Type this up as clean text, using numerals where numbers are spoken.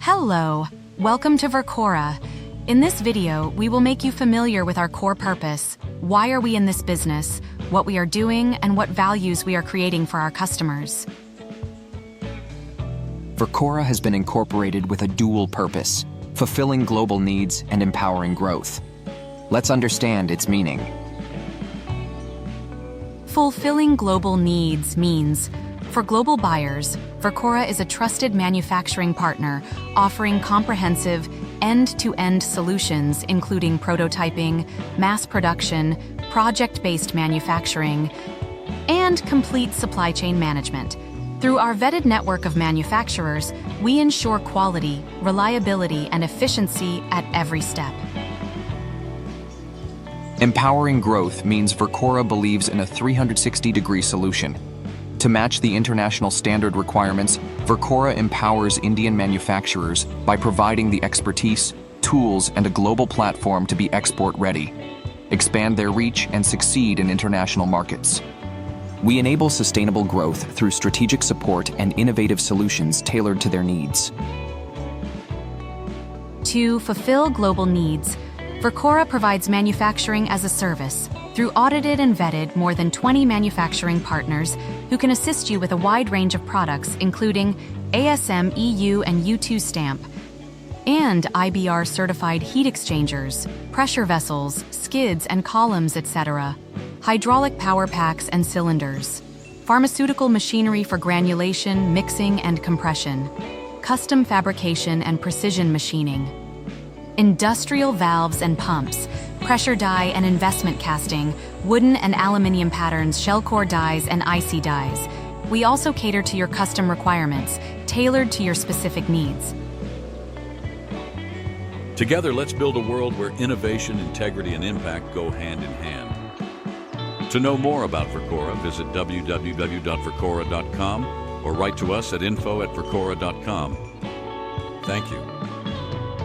Hello, welcome to Verkora. In this video, we will make you familiar with our core purpose, why are we in this business, what we are doing, and what values we are creating for our customers. Verkora has been incorporated with a dual purpose, fulfilling global needs and empowering growth. Let's understand its meaning. Fulfilling global needs means, for global buyers, Verkora is a trusted manufacturing partner offering comprehensive, end-to-end solutions including prototyping, mass production, project-based manufacturing, and complete supply chain management. Through our vetted network of manufacturers, we ensure quality, reliability, and efficiency at every step. Empowering growth means Verkora believes in a 360-degree solution. To match the international standard requirements, Verkora empowers Indian manufacturers by providing the expertise, tools, and a global platform to be export-ready, expand their reach, and succeed in international markets. We enable sustainable growth through strategic support and innovative solutions tailored to their needs. To fulfill global needs, Verkora provides manufacturing as a service through audited and vetted more than 20 manufacturing partners who can assist you with a wide range of products including ASM EU and U2 stamp and IBR certified heat exchangers, pressure vessels, skids and columns, etc., hydraulic power packs and cylinders, pharmaceutical machinery for granulation, mixing and compression, custom fabrication and precision machining, industrial valves and pumps, pressure die and investment casting, wooden and aluminium patterns, shell core dies, and IC dies. We also cater to your custom requirements, tailored to your specific needs. Together, let's build a world where innovation, integrity, and impact go hand in hand. To know more about Verkora, visit www.verkora.com or write to us at info@verkora.com. Thank you.